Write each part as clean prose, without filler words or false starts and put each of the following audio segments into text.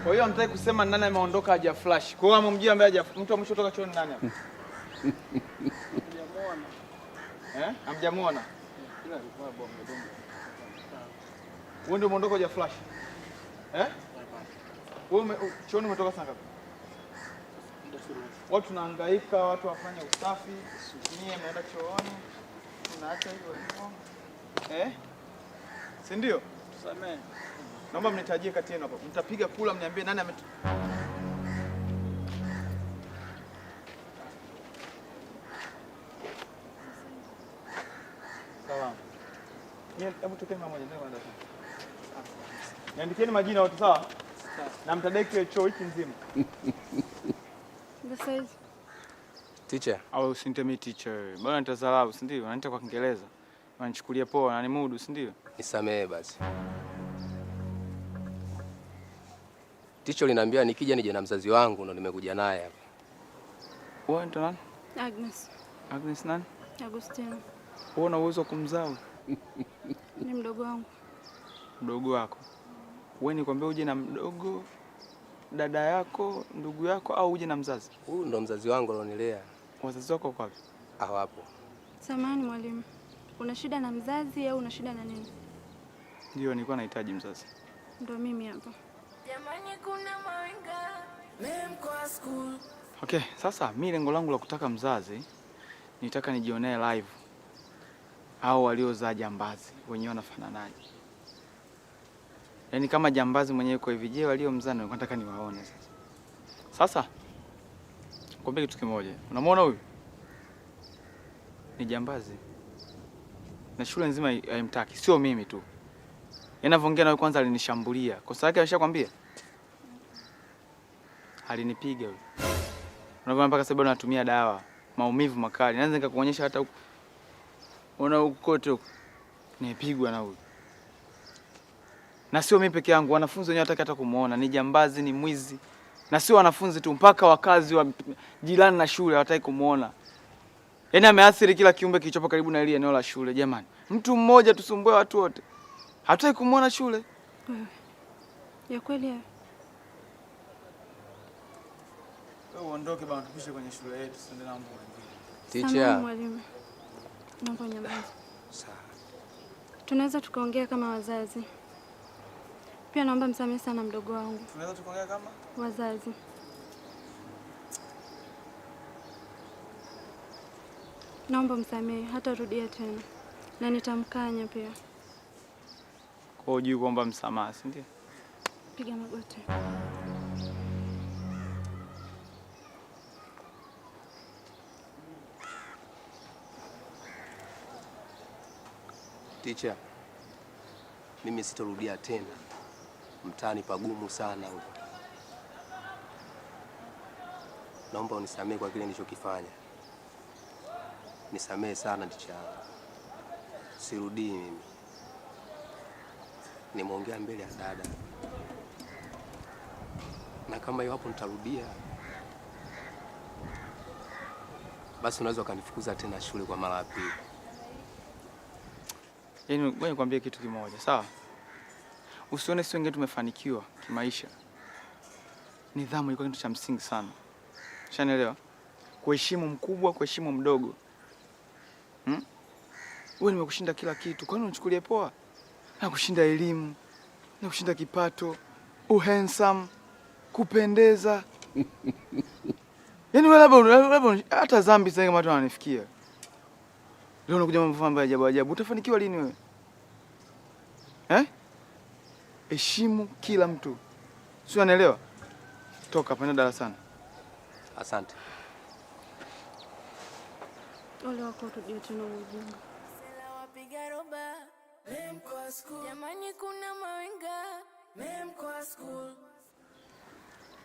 Kwa hiyo hamtaki kusema nani ameondoka haja flash. Kwa hiyo amemjia ambaye haja mtu wa mwisho kutoka chooni nani hapa? Hamjamuona. Hamjamuona? Ila alikuwa bomba. Wewe ndio umeondoka haja flash. Wewe chooni umetoka saa ngapi? Watu tunahangaika, watu wafanya usafi, nyie mnaenda chooni. Tunaacha hivyo hivyo. Si ndio? Tusamee. Naomba mnitajie kati yenu hapo. Mtapiga kula mniambie nani ame Sawa. Hebu tokeni mmoja ndio kwanza. Niandikieni majina wote sawa? Sawa. Na mtadai kile choo wiki nzima. Besides. Teacher. Au usinitemee teacher. Bwana nitadharau, si ndio? Unaniita kwa Kiingereza. Unanichukulia poa na ni mudu, si ndio? Nisamee basi. Teacher aliniambia nikija nije na mzazi wangu ndo nimekuja naye hapa. Wewe ndo nani? Agnes. Agnes nani? Agustino. Wewe una uwezo kumzaa? Ni mdogo wangu. Mdogo wako? Wewe nikwambia uje na mdogo dada yako, ndugu yako au uje na mzazi? Huyu ndo mzazi wangu alionilea. Wazazi wako wako wapi? Hawapo. Samahani mwalimu. Una shida na mzazi au una shida na nini? Ndio nilikuwa nahitaji mzazi. Ndio mimi hapa. Jamani kuna mawenga memkwa school. Okay, sasa mimi lengo langu la kutaka mzazi nitaka nijionee live au waliozaa jambazi wenyewe wanafananaje. Yaani kama jambazi mwenyewe kwa hivi je waliomzaa ndio nataka niwaone sasa. Sasa kwambie kitu kimoja. Unamwona huyu? Ni jambazi. Na shule nzima haimtaki, sio mimi tu. Yanavyoongea nawe kwanza alinishambulia. Kosa lake ameshakwambia? Alinipiga huyo. Unaona mpaka sasa bado natumia dawa, maumivu makali. Naweza nikakuonyesha hata huko. Ona huko kote huko. Nimepigwa na huyo. Na sio mimi peke yangu, wanafunzi wenyewe hata kumuona, ni jambazi, ni mwizi. Na sio wanafunzi tu, mpaka wakazi wa jirani na shule hawataki kumuona. Yaani ameathiri kila kiumbe kilichopo karibu na ile eneo la shule jamani. Mtu mmoja tusumbue watu wote. Hataki kumuona shule. Wewe. Ya kweli ya. Wewe uondoke bwana tupishe kwenye shule yetu, sende na mambo mengine. Teacher. Mwalimu. Naomba nyamaza. Sawa. Tunaweza tukaongea kama wazazi. Pia naomba msamehe sana mdogo wangu. Tunaweza tukaongea kama wazazi. Naomba msamehe, hata rudia tena. Na nitamkanya pia. Kwa hiyo kuomba msamaha, si ndio? Piga magoti. Teacher. Mimi sitorudia tena. Mtaani pagumu sana huko. Naomba unisamehe kwa kile nilichokifanya. Nisamehe sana teacher. Sirudii mimi. Nimeongea mbele ya dada. Na kama iwapo nitarudia, basi unaweza ukanifukuza tena shule kwa mara ya pili. Yaani ngoja nikwambie kitu kimoja, sawa? Usione sisi wengine tumefanikiwa kimaisha. Nidhamu ilikuwa kitu cha msingi sana. Ushanielewa? Kuheshimu mkubwa, kuheshimu mdogo. Wewe nimekushinda kila kitu. Kwa nini unichukulie poa? Na kushinda elimu, na kushinda kipato, handsome, kupendeza. Yaani wewe labda hata dhambi sasa kama watu wananifikia. Leo unakuja mambo ambayo ajabu ajabu. Utafanikiwa lini wewe? Heshimu kila mtu. Sio unaelewa? Toka panda darasani. Asante. Ole wako turudie tena ujinga. Sela wapiga roba memkwa school. Jamani kuna mawenga memkwa school.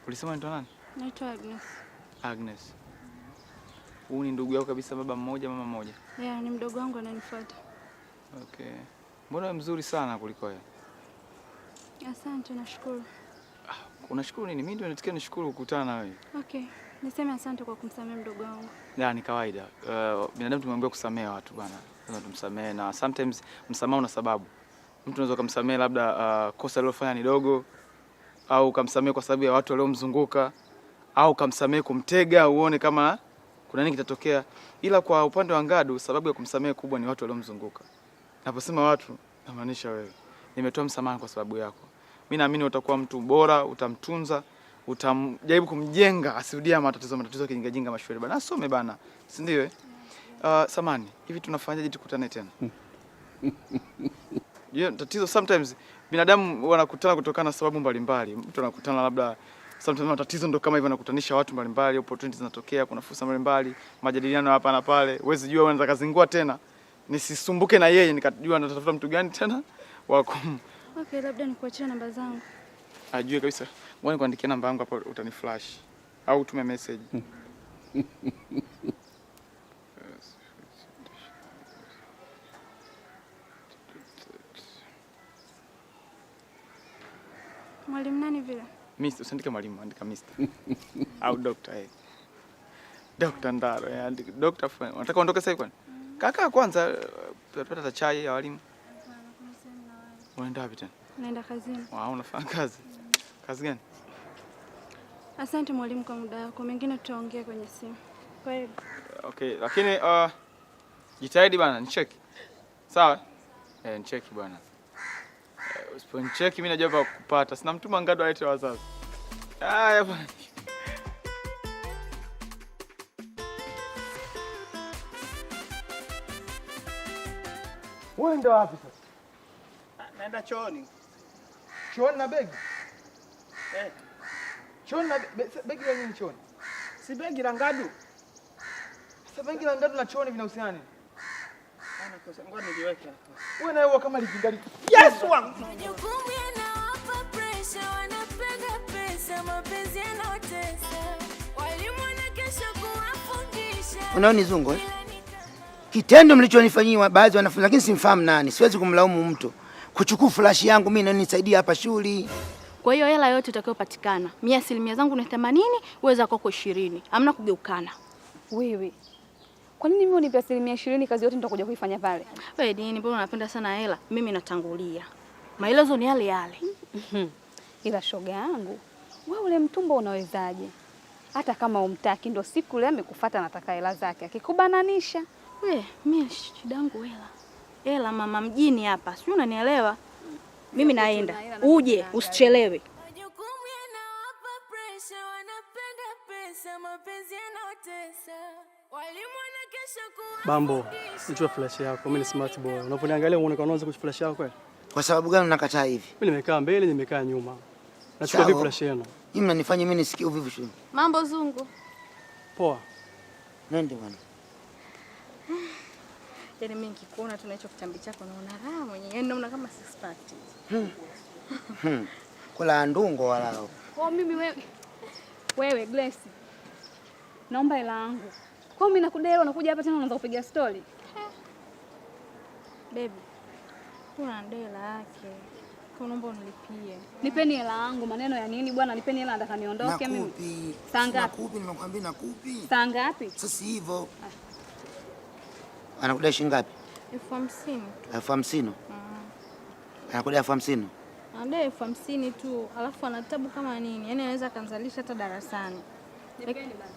Ulisema ni nani? Naitwa Agnes. Agnes. Huyu ni ndugu yako kabisa, baba mmoja mama mmoja? Yeah, ni mdogo wangu ananifuata. Okay. Mbona mzuri sana kuliko yeye? Asante, nashukuru. Unashukuru nini? Mimi ndio natakiwa nishukuru kukutana na wewe. Okay. Niseme asante kwa kumsamehe mdogo wangu. Ya, ni kawaida. Binadamu tumeambiwa kusamehe watu bwana. Lazima tumsamehe, na sometimes msamaha una sababu. Mtu unaweza kumsamehe labda kosa alilofanya ni dogo, au ukamsamehe kwa sababu ya watu waliomzunguka, au ukamsamehe kumtega uone kama kuna nini kitatokea. Ila kwa upande wa Ngadu, sababu ya kumsamehe kubwa ni watu waliomzunguka. Naposema watu, namaanisha wewe. Nimetoa msamaha kwa sababu yako. Mimi naamini utakuwa mtu bora, utamtunza, utamjaribu kumjenga asirudia matatizo kijinga mashule bana. Asome bana. Si ndio eh? Samani, hivi tunafanyaje tukutane tena? Tatizo sometimes binadamu wanakutana kutokana na sababu mbalimbali. Mtu anakutana labda sometimes matatizo ndo kama hivyo yanakutanisha watu mbalimbali, opportunities zinatokea, kuna fursa mbalimbali, majadiliano hapa na pale. Huwezi jua unaweza kazingua tena. Nisisumbuke na yeye nikajua natafuta mtu gani tena wako. Okay, labda nikuachie namba zangu. Ajue kabisa. Ngoja nikuandikie namba yangu hapo utaniflash au tume message. Mwalimu nani vile? Mister, usiandike mwalimu, andika mister. Au doctor Dr. Ndaro, andika doctor. Unataka uondoke sasa kwani? Kaka kwanza tutapata chai ya walimu. Unaenda wapi tena? Naenda kazini. Unafanya kazi? Kazi gani? Asante mwalimu kwa muda wako. Mengine tutaongea kwenye simu. Kwa hiyo okay, lakini jitahidi bana, nicheki. Sawa? Nicheki bwana. Usiponicheki mimi najua pa kupata. Sina mtuma Ngadu alete wazazi. Haya bwana. Wewe ndio wapi sasa? Naenda chooni. Chooni na begi? Chooni na begi la nini chooni? Si begi la Ngadu. Sasa begi la Ngadu na chooni vinahusiana nini? Ngoja niliweke hapa. Wewe na wewe kama likingali. Yes wangu. Majukumu yanawapa pressure, wanapenda pesa, mapenzi yanawatesa. Walimu wanakesha kuwafundisha. Unaoni Zungu eh? Kitendo mlichonifanyia baadhi wanafunzi, lakini simfahamu nani, siwezi kumlaumu mtu. Kuchukua flash yangu mimi na nisaidia hapa shule. Kwa hiyo hela yote itakayopatikana, mimi asilimia zangu ni 80, uweza kwako 20. Hamna kugeukana. Wewe. Kwa nini mimi unipe asilimia 20 kazi yote nitakuja kuifanya pale? Wewe nini, mbona unapenda sana hela? Mimi natangulia. Maelezo ni yale yale. Ila shoga yangu, wewe ule mtumbo unawezaje? Hata kama umtaki ndo siku ile amekufuata nataka hela zake. Akikubananisha. Mimi shida yangu hela. Hela mama mjini hapa. Sio unanielewa? Mimi naenda. Uje, usichelewe. Majukumu yanawapa pressure, wanapenda pesa, mapenzi yanawatesa. Walimu wanakesha kuwafundisha. Bambo, nichukue flash yako. Mimi ni smart boy. Unaponiangalia unaonekana unaanza kuchukua flash yako kweli? Kwa sababu gani unakataa hivi? Mimi nimekaa mbele, nimekaa nyuma. Nachukua vipi flash yenu? Hii mnanifanya mimi nisikie uvivu shule. Mambo Zungu. Poa. Nende bwana. Yaani mimi nikikuona tu na hicho kitambi chako naona raha mwenyewe. Yaani naona kama six pack. Kula ndungo walao. Kwa mimi wewe Grace. Naomba hela yangu. Kwa mimi nakudai unakuja hapa tena unaanza kupiga story. Baby. Kuna ndela yake. Kwa naomba unilipie. Nipeni hela yangu, maneno ya nini bwana? Nipeni hela nataka niondoke mimi. Nakupi. Saa ngapi? Nakupi, nimekwambia nakupi. Saa ngapi? Sasa hivyo. Anakudai shilingi ngapi? 50,000. 50,000. Anakudai 50,000. Anadai 50,000 tu, alafu ana tabu kama nini? Yaani anaweza kanzalisha hata darasani. Nipeni bana.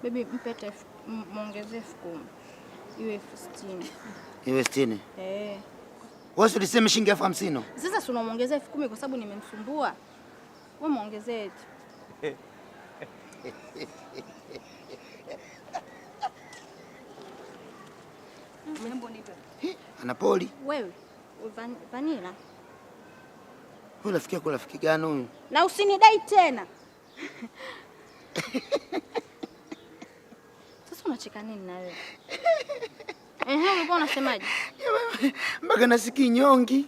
Baby mpete muongezee 10,000. Iwe 60,000. Iwe 60. Wewe ulisema shilingi 50,000. Sasa si unamuongezea 10,000 kwa sababu nimemsumbua. Wewe muongezee tu. Mambo nipe. Ana poli. Wewe vanila. Wewe unafikia kwa rafiki gani huyu? Na usinidai tena. Sasa unacheka nini na wewe? Ulikuwa unasemaje? Mpaka nasikia nyongi.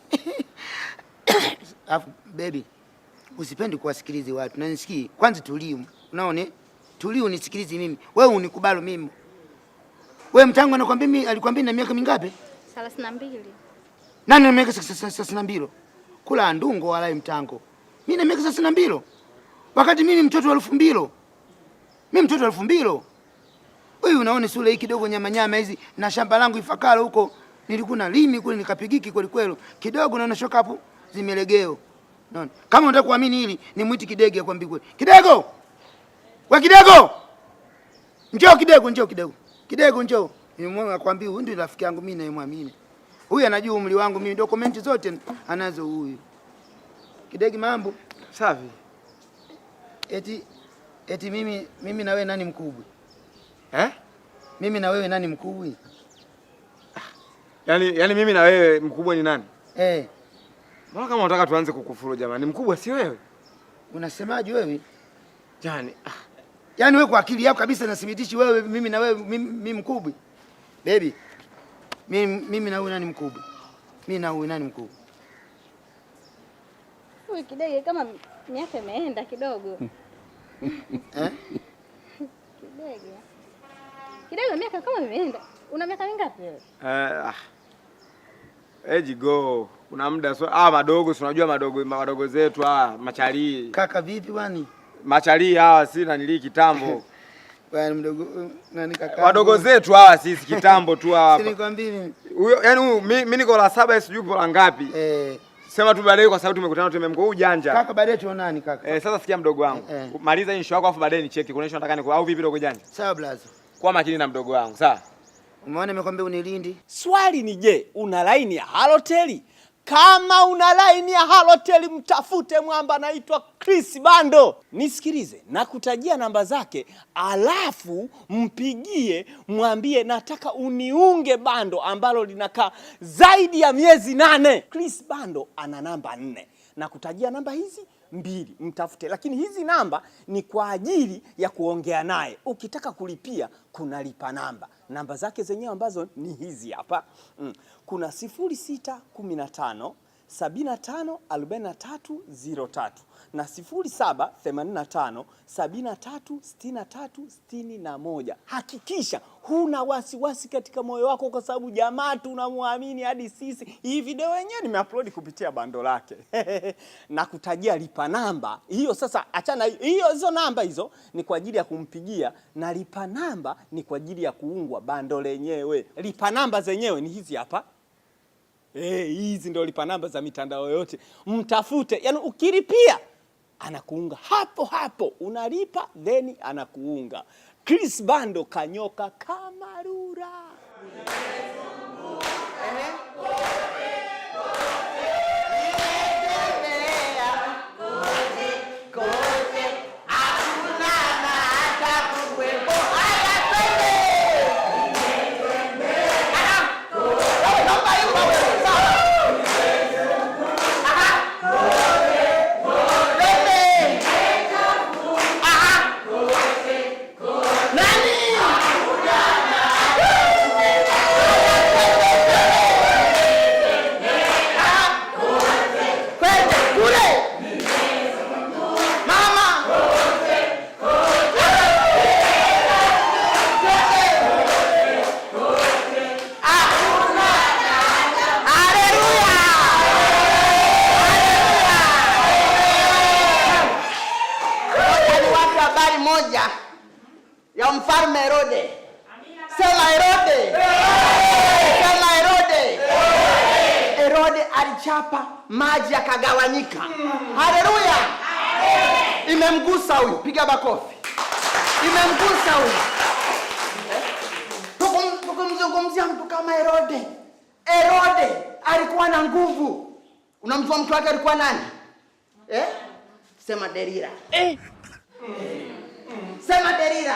Afu baby, usipendi kuwasikiliza watu. Na nisikii, kwanza tuliu. Unaona? Tuliu nisikilize mimi. Wewe unikubali mimi. Wewe mtangu anakuambia mimi alikwambia na miaka mingapi? 32. Nani ana miaka 32? Kula ndungo wala mtango. Mimi na miaka 32. Wakati mimi mtoto wa 2000. Mimi mtoto wa 2000. Wewe unaona sura hii kidogo nyama hizi na shamba langu Ifakara huko nilikuwa na limi kule nikapigiki kweli kweli. Kidogo naona shoka hapo zimelegeo. Naona. Kama unataka kuamini hili, ni mwiti Kidege akwambie kweli. Kidego! Wa Kidego! Njoo Kidego, njoo Kidego. Kidego njoo. Nimemwona akwambia huyu ndio rafiki yangu mimi naemwamini. Huyu anajua umri wangu mimi, dokumenti zote anazo huyu. Kidege mambo? Safi. Eti mimi na wewe nani mkubwa? Eh? Mimi na wewe nani mkubwa? Yaani mimi na wewe mkubwa ni nani? Mbona kama unataka tuanze kukufuru jamani? Mkubwa si wewe. Unasemaje wewe? Yaani wewe kwa akili yako kabisa nasimitishi wewe mimi na wewe mimi mkubwa. Baby. Mimi na wewe nani mkubwa? Mimi na wewe nani mkubwa? Wewe Kidege kama miaka imeenda kidogo. Kidege miaka kama imeenda. Una miaka mingapi wewe? Jigo. Kuna muda madogo, si unajua madogo zetu machali. Kaka vipi wani? Machali si nilii kitambo. Bwana mdogo nani kaka? Wadogo zetu sisi kitambo tu hapa. Si nikwambie mimi. Yaani mimi niko la 7 sijui la ngapi. Sema tu baadaye kwa sababu tumekutana tumemko ujanja. Kaka baadaye tuonani kaka. Sasa sikia mdogo wangu. Maliza hii issue yako afu baadaye nicheki. Kuna issue nataka au vipi dogo janja? Sawa blaza. Kwa makini na mdogo wangu, sawa? Umeona nimekwambia unilindi. Swali ni je, una line ya Halotel? Kama una line ya Halotel mtafute mwamba anaitwa Chris Bando. Nisikilize, nakutajia namba zake, alafu mpigie mwambie nataka uniunge bando ambalo linakaa zaidi ya miezi 8. Chris Bando ana namba 4. Nakutajia namba hizi 2, mtafute. Lakini hizi namba ni kwa ajili ya kuongea naye. Ukitaka kulipia kuna lipa namba. Namba zake zenyewe ambazo ni hizi hapa. Kuna 0615 75 43 03 na 0785 73 63 61. Hakikisha huna wasiwasi katika moyo wako kwa sababu jamaa tunamwamini hadi sisi. Hii video yenyewe nimeupload kupitia bando lake. Na kutajia lipa namba. Hiyo sasa achana hizo namba hizo ni kwa ajili ya kumpigia na lipa namba ni kwa ajili ya kuungwa bando lenyewe. Lipa namba zenyewe ni hizi hapa. Hizi ndio lipa namba za mitandao yote. Mtafute. Yaani ukilipia anakuunga hapo hapo. Unalipa then anakuunga. Chris Bando kanyoka kama rura. Ya mfalme Herode. Sema Herode. Sema Herode. Herode alichapa maji yakagawanyika. Haleluya. Imemgusa huyu. Piga makofi. Imemgusa huyu. Tukumzungumzia mtu kama Herode. Herode alikuwa na nguvu. Unamjua mtu wake alikuwa nani? Sema Delila. Sema Delila.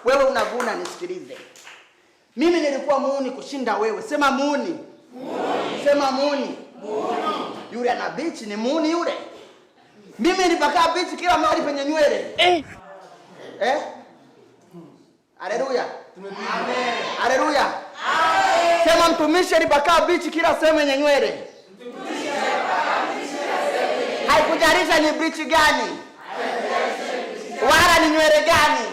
Wewe unavuna nisikilize. Mimi nilikuwa muuni kushinda wewe. Sema muuni. Sema muuni. Yule ana bichi ni muuni yule. Mimi nilipakaa bichi kila mahali penye nywele. Haleluya. Amen. Haleluya. Amen. Sema mtumishi nilipakaa bichi kila sehemu yenye nywele. Haikujalisha ni bichi gani? Wala ni nywele gani?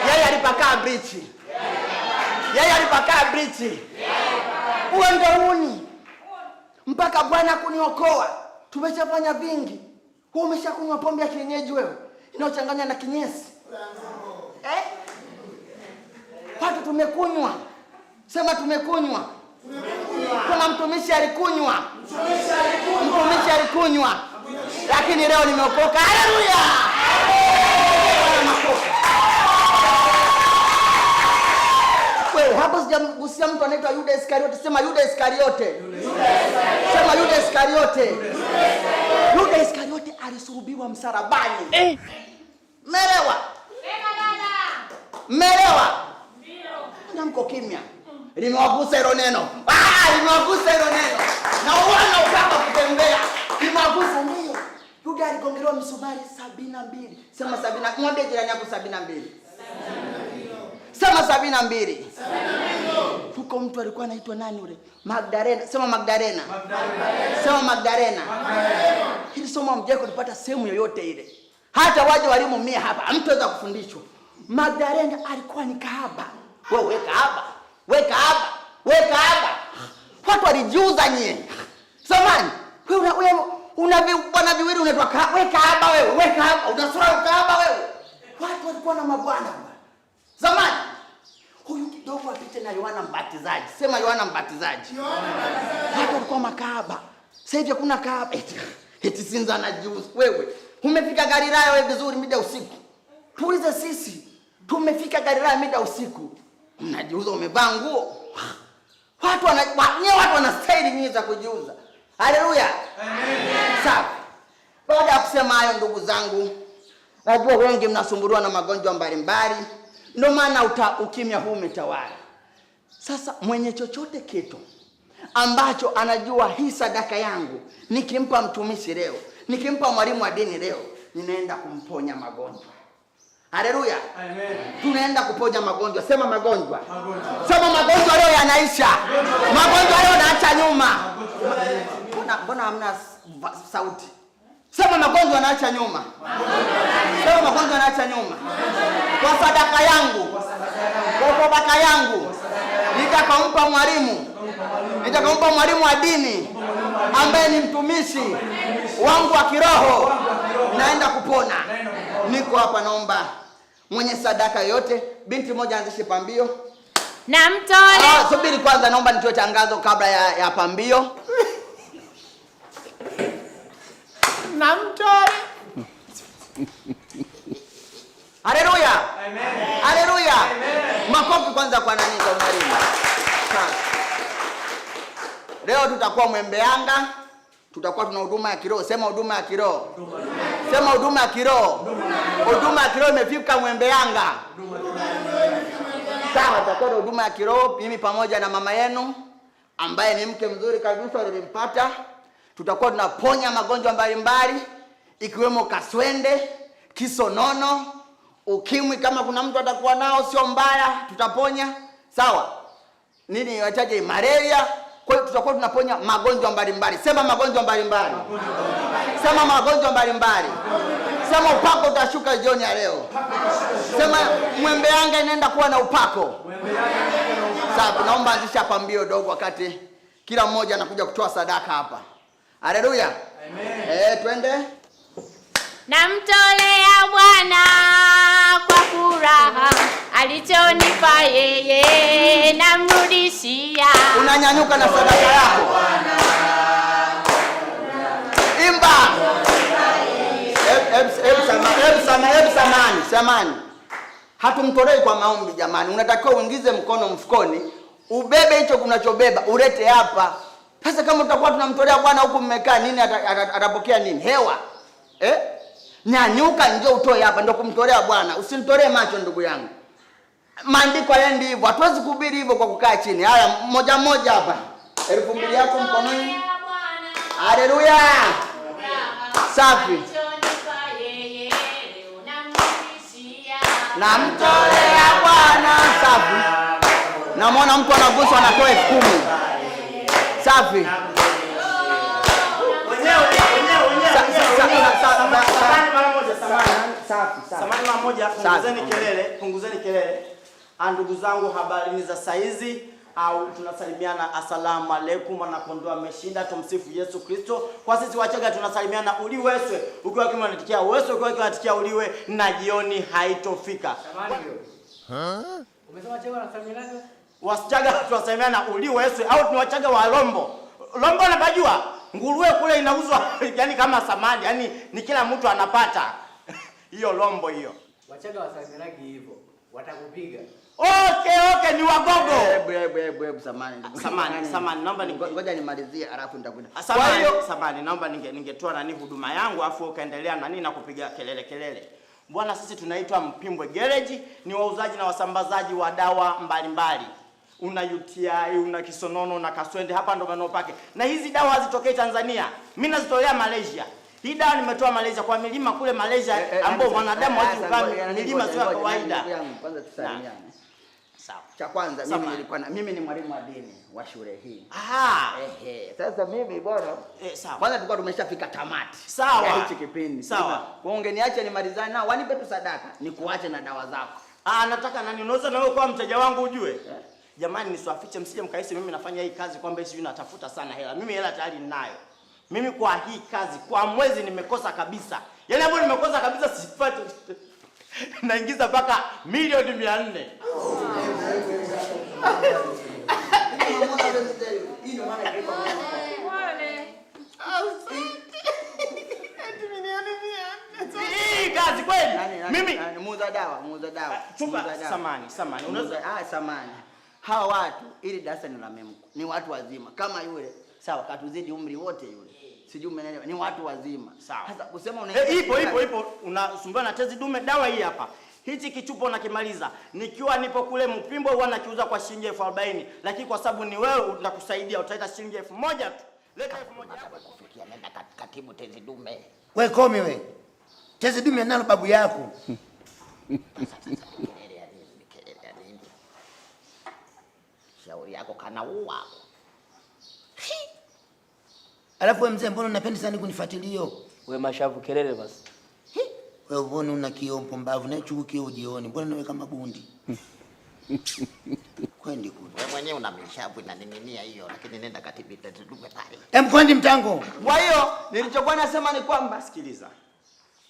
Yeye alipakaa bichi. Yeye alipakaa bichi. Uwe ndouni. Mpaka Bwana kuniokoa. Tumeshafanya vingi. Wewe umeshakunywa pombe ya kienyeji wewe? Inaochanganya na kinyesi. Watu tumekunywa. Sema tumekunywa. Kuna mtumishi alikunywa. Mtumishi alikunywa. Lakini leo nimeokoka. Haleluya! Wewe hapo sijamgusia mtu anaitwa Yuda Iskariote. Sema Yuda Iskariote. Sema Yuda Iskariote. Yuda Iskariote alisulubiwa msalabani. Melewa? Melewa? Ndio. Mko kimya. Limewagusa hilo neno. Limewagusa hilo neno. Na uona ukapa kutembea. Limewagusa ndio. Yuda aligongelewa msumari 72. Sema 70. Mwambie jirani yako 72. Sema 72. Huko mtu alikuwa anaitwa nani ule? Magdalena. Sema Magdalena. Sema Magdalena. Hili somo mjeko kulipata sehemu yoyote ile. Hata waje walimu 100 hapa, hamtaweza kufundishwa. Magdalena alikuwa ni kahaba. Wewe kahaba. Wewe kahaba. Wewe kahaba. Watu walijiuza nyie. Samani, wewe una bwana viwili unaitwa kahaba. Wewe kahaba wewe. Wewe kahaba. Unasura kahaba wewe. Watu walikuwa na mabwana. Zamani huyu kidogo apite na Yohana Mbatizaji. Sema Yohana Mbatizaji. Watu walikuwa makahaba. Sasa hivi kuna kahaba. Eti Sinza na juice. Wewe umefika Galilaya wewe vizuri mida usiku. Tuulize sisi. Tumefika Galilaya mida usiku. Unajiuza umevaa nguo. Watu wana style nyingi za kujiuza. Haleluya. Amen. Sawa. Baada ya kusema hayo ndugu zangu, najua wengi mnasumbuliwa na magonjwa mbalimbali. Ndio maana ukimya huu umetawala. Sasa mwenye chochote kitu ambacho anajua hii sadaka yangu nikimpa mtumishi leo, nikimpa mwalimu wa dini leo, ninaenda kumponya magonjwa. Haleluya. Amen. Tunaenda kuponya magonjwa. Sema magonjwa. Sema magonjwa leo yanaisha. Magonjwa leo naacha nyuma. Mbona hamna sauti? Sema magonjwa yanaacha nyuma. Sema magonjwa yanaacha nyuma. Kwa sadaka yangu. Kwa sadaka yangu. Nitakampa mwalimu wa dini ambaye ni mtumishi wangu wa kiroho. Naenda kupona. Niko hapa naomba mwenye sadaka yote, binti moja anzishe pambio. Na mtole. Subiri kwanza, naomba nitoe tangazo kabla ya pambio. Na mtole. Haleluya. Amen. Haleluya. Amen. Makofi kwanza kwa nani? Kwa mwalimu. Leo tutakuwa Mwembeanga. Tutakuwa tuna huduma ya kiroho. Sema huduma ya kiroho. Sema huduma ya kiroho. Huduma ya kiroho imefika Mwembeanga. Sawa, tutakuwa na huduma ya kiroho mimi pamoja na mama yenu ambaye ni mke mzuri kabisa nilimpata. Tutakuwa tunaponya magonjwa mbalimbali ikiwemo kaswende, kisonono, ukimwi kama kuna mtu atakuwa nao sio mbaya, tutaponya. Sawa? Nini wachaje malaria? Kwa hiyo tutakuwa tunaponya magonjwa mbalimbali. Sema magonjwa mbalimbali. Sema magonjwa mbalimbali. Sema upako utashuka jioni ya leo. Sema Mwembeanga inaenda kuwa na upako. Sawa, naomba anzisha pambio dogo wakati kila mmoja anakuja kutoa sadaka hapa. Haleluya. Amen. Twende. Namtolea Bwana kwa furaha alichonipa yeye, namrudishia. Unanyanyuka na sadaka yako. Imba. Samani. Hatumtolei kwa maombi jamani. Unatakiwa uingize mkono mfukoni, ubebe hicho kunachobeba, ulete hapa. Sasa kama tutakuwa tunamtolea Bwana huku mmekaa nini atapokea nini? Hewa. Nyanyuka njoo utoe hapa ndio kumtolea Bwana. Usinitolee macho ndugu yangu. Maandiko yaendi hivyo. Hatuwezi kuhubiri hivyo kwa kukaa chini. Haya moja moja hapa. 2,000 yako mkononi. Haleluya. Safi. Namtolea Bwana. Safi. Namuona mtu anaguswa anatoa 10,000. Safi. Samani mmoja, punguzeni kelele. Ndugu zangu, habari za saizi au tunasalimiana asalamu alaykum, wanakondoa ameshinda, tumsifu Yesu Kristo. Kwa sisi Wachaga tunasalimiana uliweswe, ukiwa kama unatikia weswe, ukiwa unatikia uliwe, na jioni haitofika. Samani hiyo. Umesema Chaga unasalimiana? Wasichaga tunasemana uliwe Yesu au ni Wachaga wa Lombo. Lombo unapajua? Nguruwe kule inauzwa yani kama samadi, yani ni kila mtu anapata. Hiyo Lombo hiyo. Wachaga wasamiragi hivyo. Watakupiga. Okay, ni Wagogo. Hebu Samani, naomba ngoja nimalizie alafu nitakwenda. Samani, naomba ningetoa nani huduma yangu afu ukaendelea nani na kupiga kelele. Bwana, sisi tunaitwa Mpimbwe Garage, ni wauzaji na wasambazaji wa dawa mbalimbali. Una UTI, una kisonono, una kaswende, hapa ndo maneno pake. Na hizi dawa hazitokei Tanzania. Mimi nazitolea Malaysia. Hii dawa nimetoa Malaysia kwa milima kule Malaysia ambao wanadamu hawaji milima sio kawaida. Kwanza tusalimiane. Sawa. Cha kwanza mimi ni mwalimu wa dini wa shule hii. Sasa mimi bwana sawa. Kwanza tulikuwa tumeshafika tamati. Sawa. Hichi kipindi. Sawa. Kwa ungeniache nimalizane nao, wanipe tu sadaka, nikuache na dawa zako. Nataka nani unaweza na wewe kwa mteja wangu ujue. Jamani nisiwafiche msije mkaisi mimi nafanya hii kazi kwamba hivi natafuta sana hela. Mimi hela tayari ninayo. Mimi kwa hii kazi kwa mwezi nimekosa kabisa. Yaani hapo nimekosa kabisa sipati. Naingiza mpaka milioni 400. Hii kazi kweli. Mimi muuza dawa. Samani. Unaweza samani. Hawa watu ili darasa ni la Memko. Ni watu wazima kama yule. Sawa, katuzidi umri wote yule. Sijui umeelewa. Ni watu wazima. Sawa. Sasa kusema ipo unasumbua na tezi dume, dawa hii hapa. Hichi kichupo nakimaliza. Nikiwa nipo kule Mpimbwe huwa nakiuza kwa shilingi 40,000, lakini kwa sababu ni wewe utakusaidia utaita shilingi 1,000 tu. Leta 1,000 hapa kufikia nenda katibu tezi dume. Wewe komi wewe. Tezi dume nalo babu yako. Shauri yako kanaua. Alafu wewe mzee, mbona unapenda sana kunifuatilia? Wewe mashavu kelele basi. Wewe mbona una kiompo mbavu na chuki ujioni? Mbona nawe kama bundi? Kwendi kule. Wewe mwenyewe una mishavu na nininia hiyo, lakini nenda katibu tezi dume pale. Kwendi mtango. Kwa hiyo nilichokuwa nasema ni kwamba sikiliza.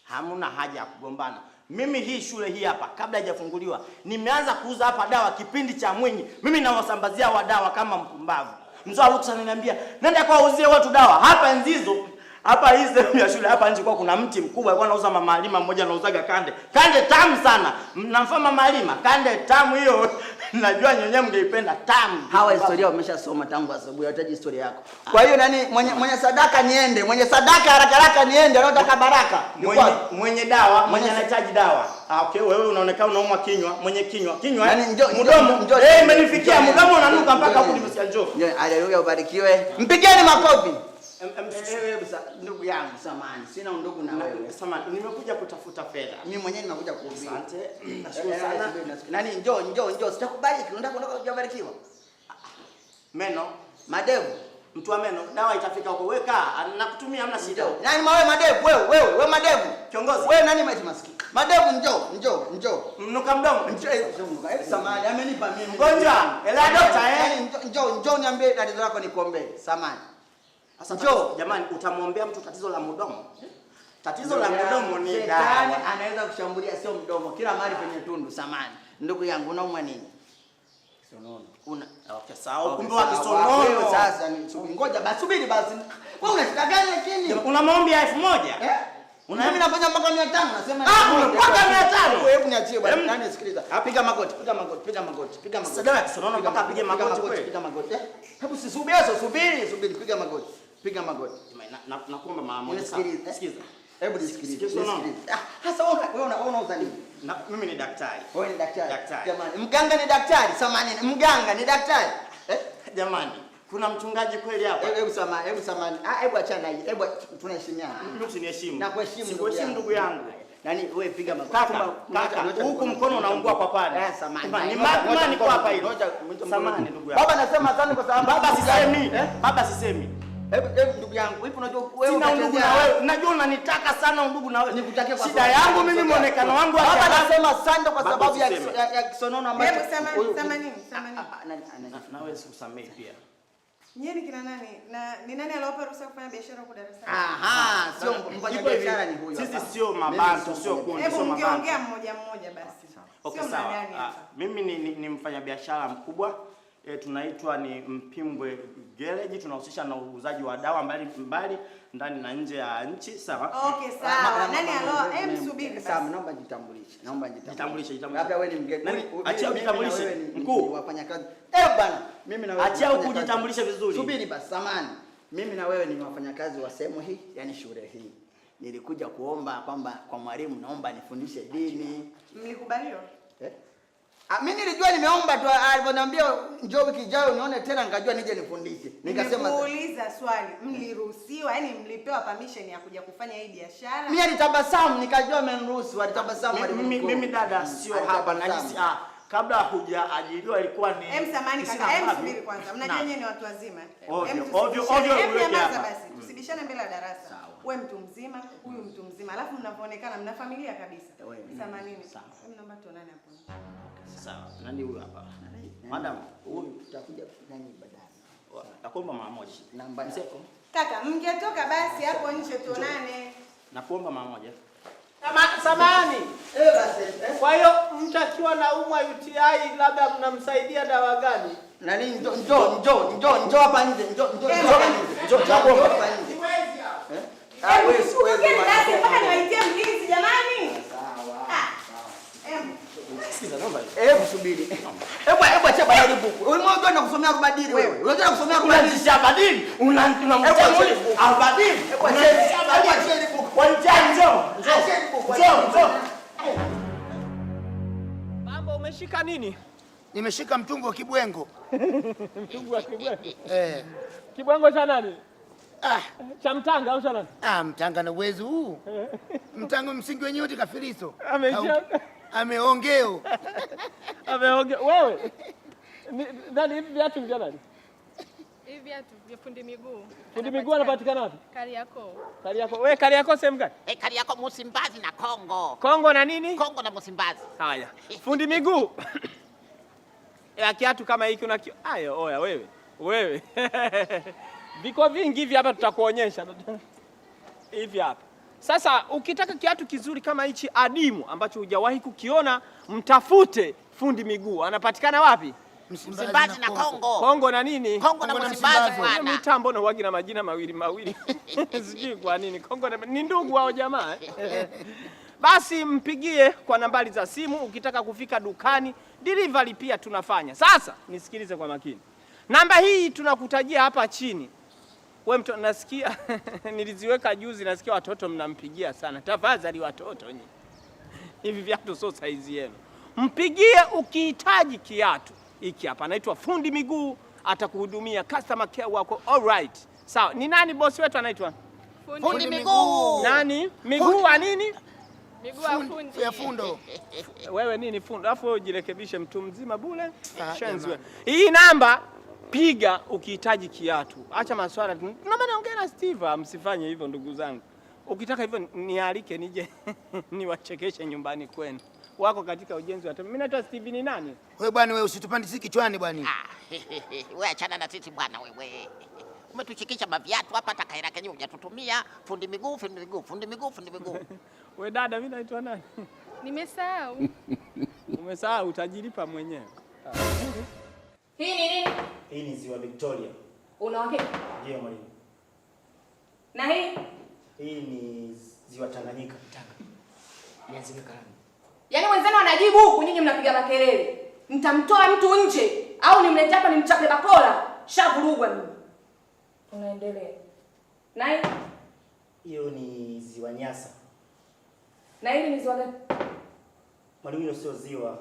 Hamuna haja ya kugombana. Mimi hii shule hii hapa kabla haijafunguliwa nimeanza kuuza hapa dawa kipindi cha Mwinyi. Mimi nawasambazia wa dawa kama mpumbavu. Mzee Luksa ananiambia, "Nenda kwa uzie watu dawa." Hapa Nzizo, hapa hizi ya shule hapa nje kwa kuna mti mkubwa alikuwa anauza mama Halima mmoja anauzaga kande. Kande tamu sana. Mnamfahamu mama Halima? Kande tamu hiyo. Najua nyonye mngeipenda tamu. Hawa historia wameshasoma tangu asubuhi, hataji historia yako. Kwa hiyo nani mwenye sadaka niende, mwenye sadaka haraka niende, anataka baraka. Mwenye dawa, mwenye anahitaji dawa. Okay, wewe unaonekana unaumwa kinywa, mwenye kinywa. Yaani mdomo. Imenifikia mdomo unanuka mpaka hapo nimesikia njoo. Haleluya, ubarikiwe. Mpigeni makofi. Ndugu yangu samani, sina ndugu na wewe. Samani, nimekuja kutafuta fedha. Mimi mwenyewe nimekuja kuhubiri. Asante. Nashukuru sana. Nani njoo, sitakubariki, unataka kujabarikiwa. Meno, madevu, mtu wa meno, dawa itafika huko. Weka, nakutumia hamna shida. Nani mawe madevu wewe madevu. Kiongozi. Wewe nani maiti maski? Madevu njoo. Mnuka mdomo. Samani, amenipa mimi. Mgonjwa, ela daktari. Njoo niambie tatizo lako nikuombee. Samani. Sasa jamani, utamwombea mtu tatizo la mdomo? Tatizo la mdomo ni shetani anaweza kushambulia sio mdomo, kila mahali penye tundu. Samani. Ndugu yangu unaumwa nini? Kisonono. Sawa, kumbe wa kisonono. Sasa ngoja basi, subiri basi. Wewe unataka gani lakini? Una maombi ya 1,000? Mimi nafanya mpaka 500 nasema. Mpaka 500. Hebu niachie bwana. Nani sikiliza. Piga magoti. Sasa kisonono mpaka apige magoti kweli. Piga magoti. Hebu subiri, piga magoti. Nakuomba mama moja. Sikiza. Hebu nisikilize. Sasa wewe unauza nini? Mimi ni daktari. Wewe ni daktari. Jamani, mganga ni daktari. Samani, mganga ni daktari. Jamani, kuna mchungaji kweli hapa? Hebu samani. Hebu achana hii. Hebu tunaheshimiana. Mimi usiniheshimu. Nakuheshimu. Sikuheshimu ndugu yangu. Nani wewe piga magoti. Kaka, huku mkono unaungua kwa pale. Samani. Ni magma niko hapa hilo. Samani ndugu yangu. Baba nasema asante kwa sababu Baba sisemi. Hebu ndugu yangu, hivi unajua wewe sina ndugu na wewe. Unajua unanitaka sana ndugu na wewe. Nikutakia kwa shida yangu mimi muonekano wangu hapa. Baba nasema asante kwa sababu ya kisonono ambacho. Hebu sema nini? Na wewe sikusamehe pia. Nyinyi kina nani? Na ni nani aliwapa ruhusa kufanya biashara huko darasani? Aha, sio mfanya biashara ni huyo. Sisi sio mabantu, sio kundi, sio mabantu. Hebu mmoja basi. Okay, sawa. Mimi ni mfanya biashara mkubwa tunaitwa ni Mpimbwe Garage. Tunahusisha na uuzaji wa dawa mbalimbali ndani na nje ya nchi. Sawa? Okay, sawa. Nani aloa? Msubiri sawa, naomba jitambulishe. Jitambulishe. Labda wewe ni mgeni. Achia ujitambulishe. Mkuu, wafanya kazi. Bana, mimi na wewe. Achia ujitambulishe vizuri. Subiri basi, samani. Mimi na wewe ni wafanyakazi wa sehemu hii, yani shule hii. Nilikuja kuomba kwamba kwa mwalimu naomba nifundishe dini. Mlikubaliwa? Mimi nilijua nimeomba tu, aliponiambia njoo wiki ijayo nione tena, nikajua nije nifundishe. Nikasema nikuuliza swali, mliruhusiwa, yani mlipewa permission ya kuja kufanya hii biashara? Mimi alitabasamu, nikajua ameniruhusu, alitabasamu. Mimi dada sio hapa najisi kabla hujaajiriwa ilikuwa ni samani kaka, subiri kwanza. Mnajua nyenye ni watu wazima. Ovyo nyamaza basi. Tusibishane mbele ya darasa. Wewe mtu mzima, huyu mtu mzima. Alafu mnapoonekana mna familia kabisa. Samanini. Mimi naomba tuonane hapo. Sawa. Nani huyu hapa? Madam, huyu tutakuja nani baadaye. Nakuomba mara moja. Namba yako. Kaka, mngetoka basi hapo nje tuonane. Nakuomba mara moja. Samani. Kwa hiyo mtu akiwa na umwa UTI labda mnamsaidia dawa gani? Nani njoo hapa nje. Njoo hapa nje. Wewe mpaka niwaitie mlinzi jamani. Sikiza naomba. Subiri. Acha bana buku. Wewe mmoja na kusomea rubadili wewe. Unataka kusomea rubadili? Unajisha badili. Unamtia albadili. Unajisha buku. Njoo. Mambo umeshika nini? Nimeshika mtungo wa kibwengo. Mtungo wa kibwengo? Kibwengo cha nani? Cha mtanga au cha nani? Mtanga na uwezo huu. Mtanga msingi wenyewe wote kafiriso. Ameongeo. Wewe. Nani hivi viatu vya nani? Hivi viatu vya fundi miguu. Fundi miguu anapatikana wapi? Kariakoo. Wewe Kariakoo sehemu gani? Kariakoo Msimbazi na Kongo. Kongo na nini? Kongo na Msimbazi. Haya. Fundi miguu. Kiatu kama hiki una oya wewe. Viko vingi hivi hapa tutakuonyesha. Hivi hapa. Sasa ukitaka kiatu kizuri kama hichi adimu ambacho hujawahi kukiona, mtafute fundi miguu. Anapatikana wapi? Msimbazi na Kongo. Kongo na nini? Kongo na Msimbazi bwana. Mitambo na wagi na majina mawili. Sijui kwa nini. Kongo ni ndugu wao jamaa. Basi mpigie kwa nambari za simu ukitaka kufika dukani. Delivery pia tunafanya. Sasa nisikilize kwa makini. Namba hii tunakutajia hapa chini. Wewe mtu nasikia niliziweka juzi, nasikia watoto mnampigia sana. Tafadhali watoto nyinyi. Hivi viatu sio size yenu. Mpigie ukihitaji kiatu. Hiki hapa anaitwa fundi miguu, atakuhudumia customer care wako. All right. Sawa. Ni nani boss wetu anaitwa? Fundi miguu. Nani? Miguu wa nini? Miguu ya fundi. Ya fundo. Wewe nini fundo? Alafu wewe ujirekebishe mtu mzima bure. Shenzi wewe. Hii namba piga ukihitaji kiatu. Acha maswala. Naomba naongea na Steve, msifanye hivyo ndugu zangu. Ukitaka hivyo nialike nije niwachekeshe nyumbani kwenu. Wako katika ujenzi wa temu. Mimi naitwa Steve ni nani? Wewe bwana wewe usitupandisi kichwani bwana. Wewe achana na sisi bwana wewe. Umetushikisha maviatu hapa hata kaira kenyewe hujatutumia. Fundi miguu. Wewe dada mimi naitwa nani? Nimesahau. Umesahau utajilipa mwenyewe. Hii ni nini? Hii ni ziwa Victoria. Una uhakika? Ndio mwalimu. Na hii? Hii ni ziwa Tanganyika. Ziwa Karani. Yaani wenzenu wanajibu huku nyinyi mnapiga makelele. Mtamtoa mtu nje au nimlete hapa nimchape bakola? Shavurugwa mimi. Unaendelea. Na hii? Hiyo ni ziwa Nyasa. Na hili ni ziwa gani? Mwalimu, hilo sio ziwa.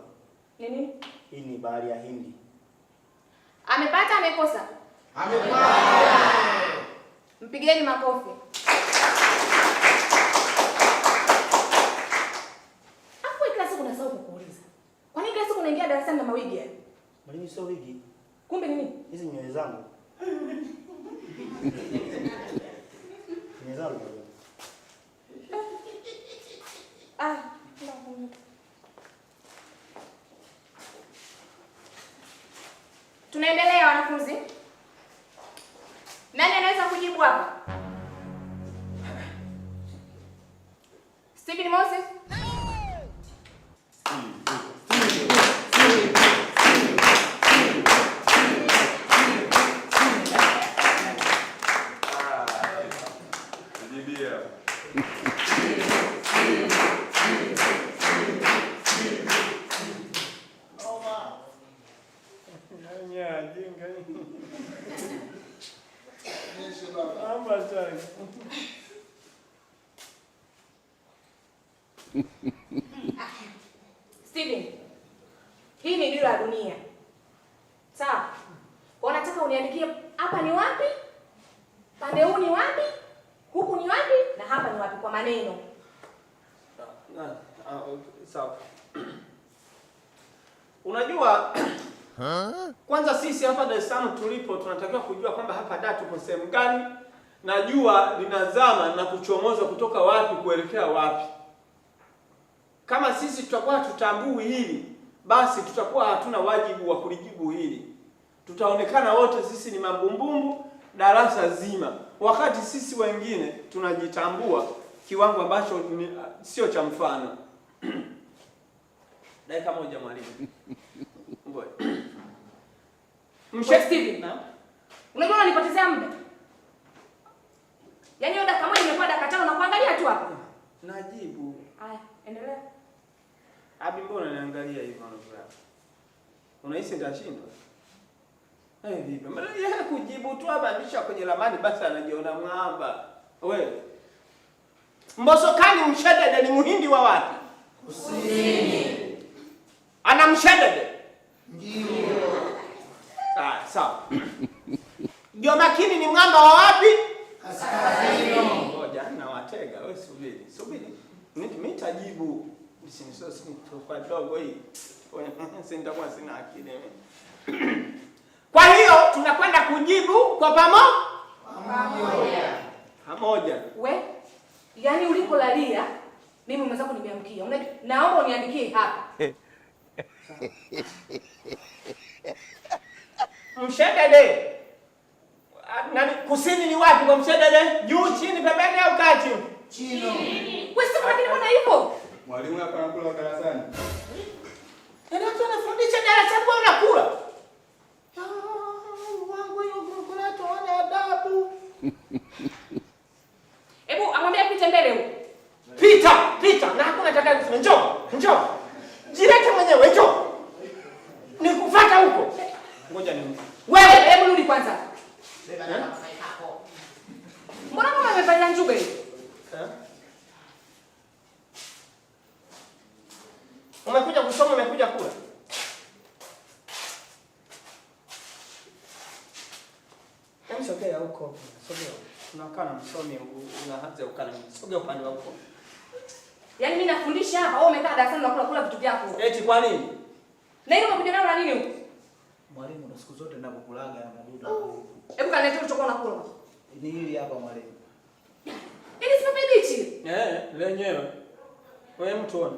Ni nini? Hii ni bahari ya Hindi. Amepata amekosa? Amepata. Mpigieni makofi. Afu kila siku nasahau kukuuliza. Kwa nini kila siku unaingia darasani na mawigi haya? Mwalimu, sio wigi. Kumbe ni nini? Hizi nywele zangu. Nywele zangu. Tunaendelea wanafunzi. Nani anaweza kujibu hapa? Stephen Moses? Steven, hii ni dira ya dunia. Sawa? Unataka uniandikie hapa ni wapi? Pande huu ni wapi? Huku ni wapi? Na hapa ni wapi kwa maneno. Sawa. Unajua kwanza sisi hapa Dar es Salaam tulipo tunatakiwa kujua kwamba hapa Dar tupo sehemu gani na jua linazama na kuchomoza kutoka wapi kuelekea wapi. Kama sisi tutakuwa tutambui hili, basi tutakuwa hatuna wajibu wa kulijibu hili. Tutaonekana wote sisi ni mambumbumbu darasa zima, wakati sisi wengine tunajitambua kiwango ambacho sio cha mfano. Dakika moja mwalimu. Ngoja. Steven, na? Unajua unanipotezea muda. Yaani hiyo dakika moja imekuwa dakika 5 na kuangalia tu hapo. Najibu. Haya, endelea. Abi, mbona niangalia hivi mwanangu? Unahisi nitashindwa? Vipi? Mbona yeye kujibu tu abandisha kwenye ramani basi anajiona mwamba. Wewe. Mbosokani Mshadede ni muhindi wa wapi? Kusini. Ana Mshadede? Ndio. Sawa. Jomakini ni mwamba wa wapi? Kaskazini. Ngoja na watega, wewe subiri. Mimi nitajibu. Sisi kwa dogo hii. Sitakuwa sina akili. Kwa hiyo tunakwenda kujibu kwa pamoja. We, yani ulipolalia mimi mwenzako nimeamkia. Naomba uniandikie hapa. Mshadede. Nani kusini ni wapi kwa Mshadede? Juu, chini, pembeni au kati? Chini. Wewe sasa kwa nini mbona hivyo? Mwalimu hapa anakula darasani. Ndio tunafundisha darasani kwa unakula. Wangu hiyo kuna tuone adabu. Hebu amwambia pita mbele huko. Pita. Na hakuna atakaye kusema njoo. Jirete mwenyewe njoo. Nikufuata huko. Ngoja ni. Wewe hebu rudi kwanza. Mbona mama amefanya njuga hiyo? Umekuja kusoma, umekuja kula. Sogea huko. Unakaa na msomi unaanza ukana. Sogea upande wa huko. Yaani mimi nafundisha hapa, wewe umekaa darasani unakula kula vitu vyako. Eti kwa nini? Na hiyo umekuja nalo na nini huko? Mwalimu, na siku zote ninapokulaga na madudu hapo. Hebu kaleta ulichokuwa unakula. Ni hili hapa mwalimu. Ili sipe bichi. Lenyewe. Wewe mtu ona.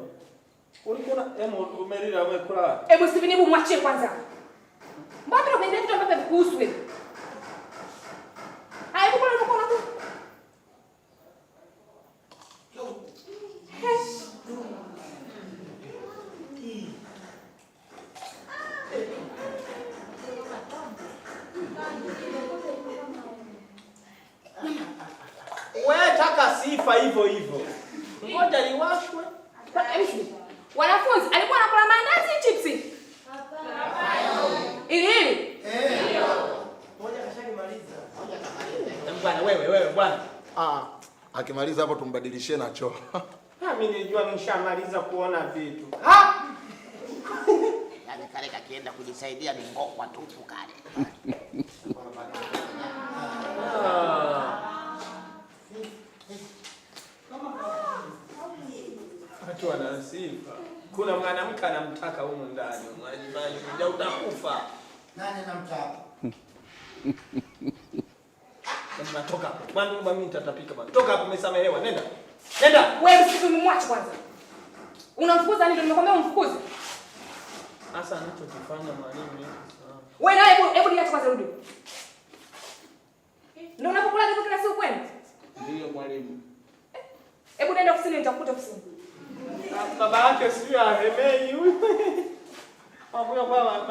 Ulikuwa umelila umekula. Hebu Steven, hebu mwachie kwanza. Mbona unaendelea vitu ambavyo vikuhusu wewe? Haya, hebu kula unakula. Wewe taka sifa hivyo. Ngoja liwashwe. Wanafunzi, alikuwa anakula mandazi chipsi? Ili. Moja kashamaliza. Bwana wewe bwana. Akimaliza hapo tumbadilishie na choo. Mimi nilijua nishamaliza kuona vitu. Yaani kale kakienda kujisaidia ni ngokwa tupu kale. Watu wana sifa. Kuna mwanamke anamtaka huko ndani. Maji ndio utakufa. Nani anamtaka? Natoka hapo. Bwana mimi nitatapika bwana. Toka hapo, umesamehewa. Nenda. Wewe msimwache kwanza. Unamfukuza nini? Ndio nimekwambia umfukuze. Sasa anachokifanya mwalimu. Wewe naye hebu niache kwanza rudi. Ndio unapokula kitu kila siku kwani? Ndio mwalimu. Hebu nenda ofisini, nitakukuta ofisini. Baba yake sio ahemei huyu. Hapo baba.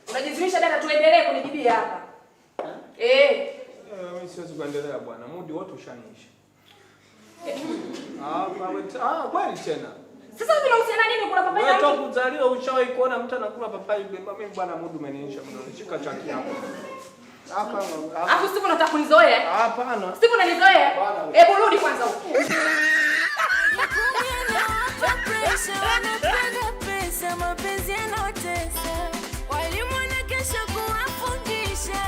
Unajizimisha dada, tuendelee kunijibia hapa. Mimi siwezi kuendelea bwana. Mudi wote ushaniisha. Kweli tena. Sasa vinahusiana nini kula papai? Wewe toka kuzaliwa ushawahi kuona mtu anakula papai? Mimi bwana, Mudi umeniisha. Shika chaki hapo. Afu siku unataka kunizoea? Hapana. Siku unanizoea? Hebu rudi kwanza huko. Pesa mapenzi yanotesa. Walimu wanakesha kuwafundisha.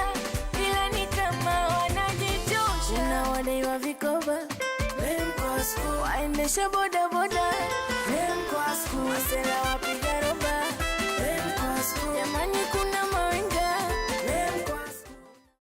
Ila ni kama wanajitosha. Unawadaiwa vikoba. Waendesha boda